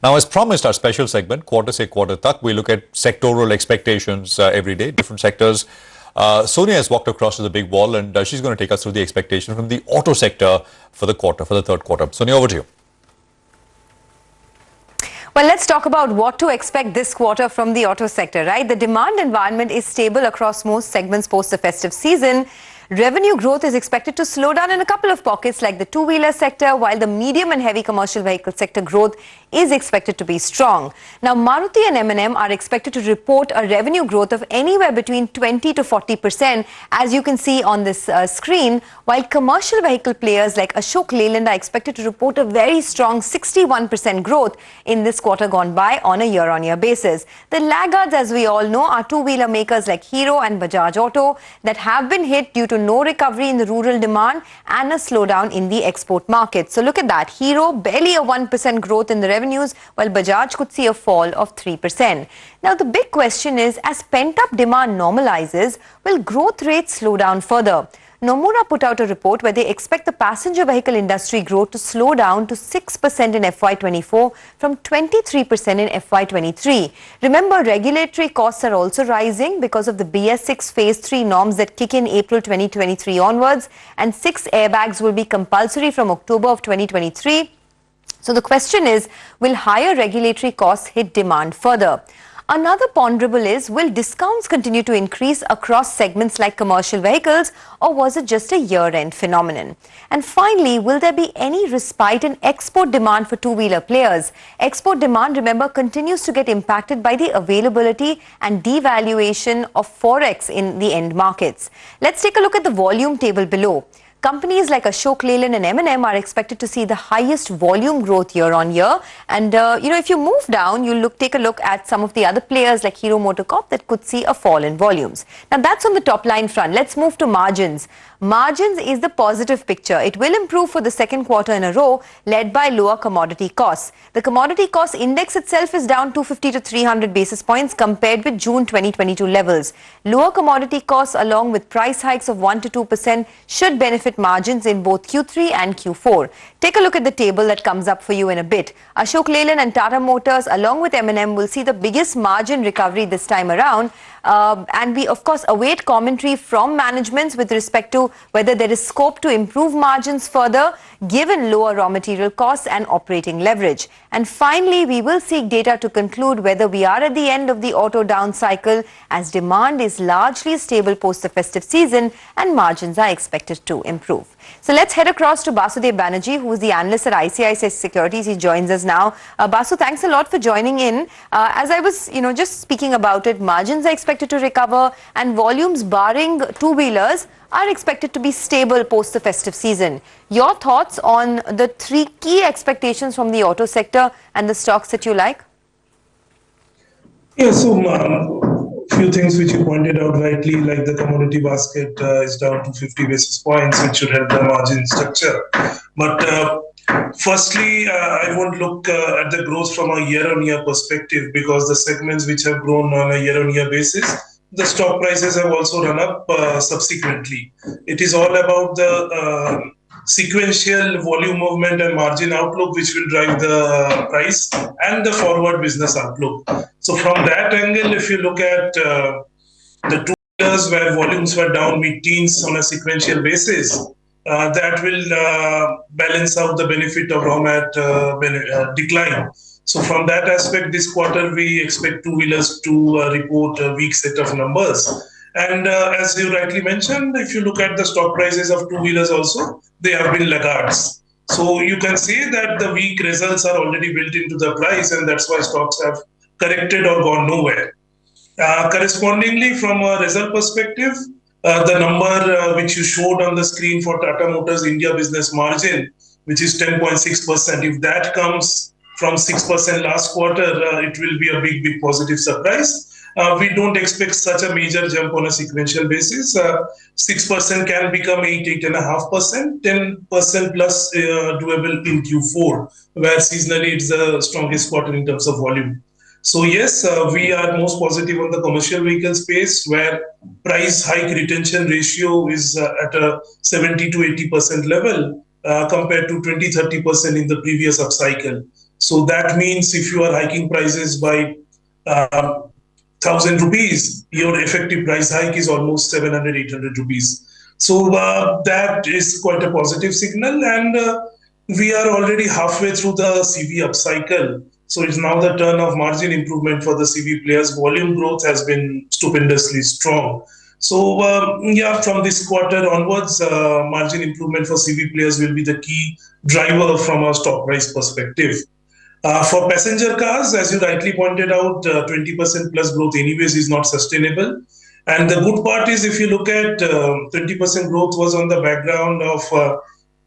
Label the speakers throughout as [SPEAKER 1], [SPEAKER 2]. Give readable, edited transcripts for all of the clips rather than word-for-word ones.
[SPEAKER 1] Now, as promised, our special segment, Quarter Se Quarter Tak, we look at sectoral expectations every day, different sectors. Sonia has walked across to the big wall and she's going to take us through the expectation from the auto sector for the quarter, for the third quarter. Sonia, over to you.
[SPEAKER 2] Well, let's talk about what to expect this quarter from the auto sector, right? The demand environment is stable across most segments post the festive season. Revenue growth is expected to slow down in a couple of pockets like the two-wheeler sector, while the medium and heavy commercial vehicle sector growth is expected to be strong. Now, Maruti and M&M are expected to report a revenue growth of anywhere between 20 to 40%, as you can see on this screen, while commercial vehicle players like Ashok Leyland are expected to report a very strong 61% growth in this quarter gone by on a year-on-year basis. The laggards, as we all know, are two-wheeler makers like Hero and Bajaj Auto that have been hit due to no recovery in the rural demand and a slowdown in the export market. So look at that. Hero barely a 1% growth in the revenues, while Bajaj could see a fall of 3%. Now, the big question is, as pent-up demand normalizes, will growth rates slow down further? Nomura put out a report where they expect the passenger vehicle industry growth to slow down to 6% in FY24 from 23% in FY23. Remember, regulatory costs are also rising because of the BS6 Phase 3 norms that kick in April 2023 onwards, and 6 airbags will be compulsory from October of 2023. So the question is, will higher regulatory costs hit demand further? Another ponderable is, will discounts continue to increase across segments like commercial vehicles, or was it just a year-end phenomenon? And finally, will there be any respite in export demand for two-wheeler players? Export demand, remember, continues to get impacted by the availability and devaluation of forex in the end markets. Let's take a look at the volume table below. Companies like Ashok Leyland and M&M are expected to see the highest volume growth year on year. And, if you move down, you take a look at some of the other players like Hero MotoCorp that could see a fall in volumes. Now, that's on the top line front. Let's move to margins. Margins is the positive picture. It will improve for the second quarter in a row, led by lower commodity costs. The commodity cost index itself is down 250 to 300 basis points compared with June 2022 levels. Lower commodity costs along with price hikes of 1 to 2% should benefit margins in both Q3 and Q4. Take a look at the table that comes up for you in a bit. Ashok Leyland and Tata Motors along with M&M will see the biggest margin recovery this time around. And we, of course, await commentary from managements with respect to whether there is scope to improve margins further, given lower raw material costs and operating leverage. And finally, we will seek data to conclude whether we are at the end of the auto down cycle, as demand is largely stable post the festive season and margins are expected to improve. So let's head across to Basudeb Banerjee, who is the analyst at ICICI Securities. He joins us now. Basu, thanks a lot for joining in. As I was, just speaking about it, margins are expected to recover and volumes barring two-wheelers are expected to be stable post the festive season. Your thoughts on the three key expectations from the auto sector and the stocks that you like?
[SPEAKER 3] Yeah, so few things which you pointed out rightly, like the commodity basket is down to 50 basis points, which should help the margin structure. But firstly, I won't look at the growth from a year-on-year perspective, because the segments which have grown on a year-on-year basis, the stock prices have also run up subsequently. It is all about the sequential volume movement and margin outlook which will drive the price and the forward business outlook. So from that angle, if you look at the two years where volumes were down mid-teens on a sequential basis, that will balance out the benefit of raw mat decline. So from that aspect, this quarter we expect two-wheelers to report a weak set of numbers. And as you rightly mentioned, if you look at the stock prices of two-wheelers also, they have been laggards. So you can say that the weak results are already built into the price, and that's why stocks have corrected or gone nowhere. Correspondingly, from a result perspective, the number which you showed on the screen for Tata Motors India business margin, which is 10.6%, if that comes from 6% last quarter, it will be a big positive surprise. We don't expect such a major jump on a sequential basis. 6% can become 8.5%, 10% plus doable in Q4, where seasonally it's the strongest quarter in terms of volume. So yes, we are most positive on the commercial vehicle space, where price hike retention ratio is at a 70 to 80% level compared to 20-30% in the previous upcycle. So that means if you are hiking prices by 1,000 rupees, your effective price hike is almost 700, 800 rupees. So that is quite a positive signal, and we are already halfway through the CV upcycle. So it's now the turn of margin improvement for the CV players. Volume growth has been stupendously strong. So yeah, from this quarter onwards, margin improvement for CV players will be the key driver from a stock price perspective. For passenger cars, as you rightly pointed out, 20% plus growth anyways is not sustainable. And the good part is if you look at 20% growth was on the background of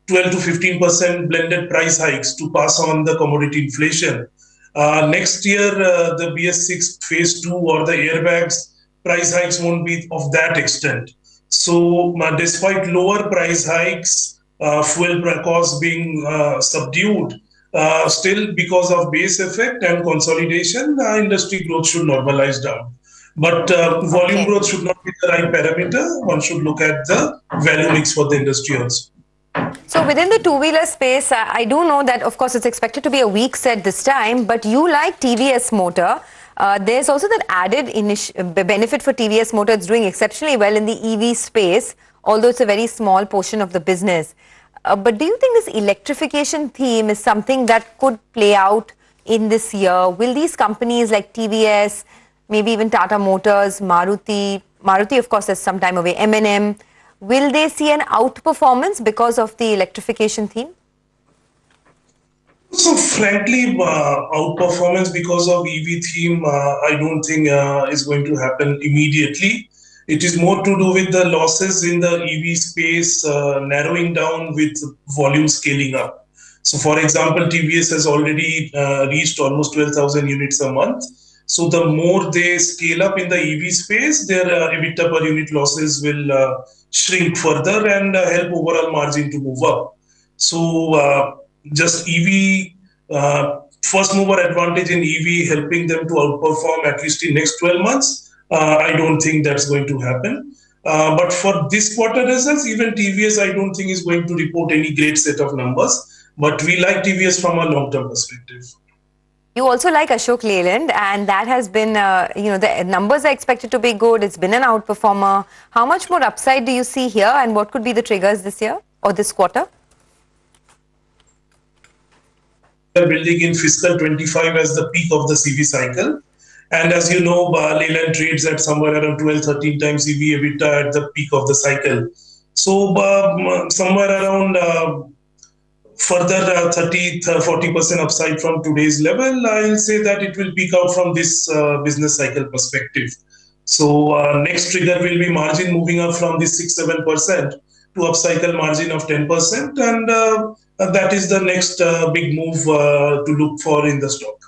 [SPEAKER 3] 12 to 15% blended price hikes to pass on the commodity inflation. Next year, the BS6 phase 2 or the airbags price hikes won't be of that extent. So despite lower price hikes, fuel costs being subdued, still because of base effect and consolidation, industry growth should normalize down. But volume growth should not be the right parameter. One should look at the value mix for the industry also.
[SPEAKER 2] So within the two-wheeler space, I do know that, of course, it's expected to be a weak set this time, but you like TVS Motor. There's also that added benefit for TVS Motor. It's doing exceptionally well in the EV space, although it's a very small portion of the business. But do you think this electrification theme is something that could play out in this year? Will these companies like TVS, maybe even Tata Motors, Maruti, of course, is some time away, M&M, will they see an outperformance because of the electrification theme?
[SPEAKER 3] So frankly, outperformance because of EV theme, I don't think is going to happen immediately. It is more to do with the losses in the EV space narrowing down with volume scaling up. So for example, TVS has already reached almost 12,000 units a month. So the more they scale up in the EV space, their EBITDA per unit losses will shrink further and help overall margin to move up. So just EV, first mover advantage in EV helping them to outperform at least in next 12 months. I don't think that's going to happen. But for this quarter results, even TVS, I don't think is going to report any great set of numbers. But we like TVS from a long-term perspective.
[SPEAKER 2] You also like Ashok Leyland, and that has been, the numbers are expected to be good. It's been an outperformer. How much more upside do you see here, and what could be the triggers this year or this quarter?
[SPEAKER 3] We're building in fiscal 25 as the peak of the CV cycle. And as you know, Leyland trades at somewhere around 12, 13 times EV EBITDA at the peak of the cycle. So somewhere around further 40% upside from today's level, I'll say that it will peak out from this business cycle perspective. So next trigger will be margin moving up from this 6-7% to upcycle margin of 10%. And that is the next big move to look for in the stock.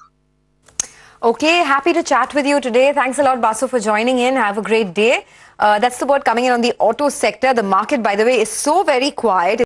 [SPEAKER 2] Okay, happy to chat with you today. Thanks a lot, Basu, for joining in. Have a great day. That's the word coming in on the auto sector. The market, by the way, is so very quiet.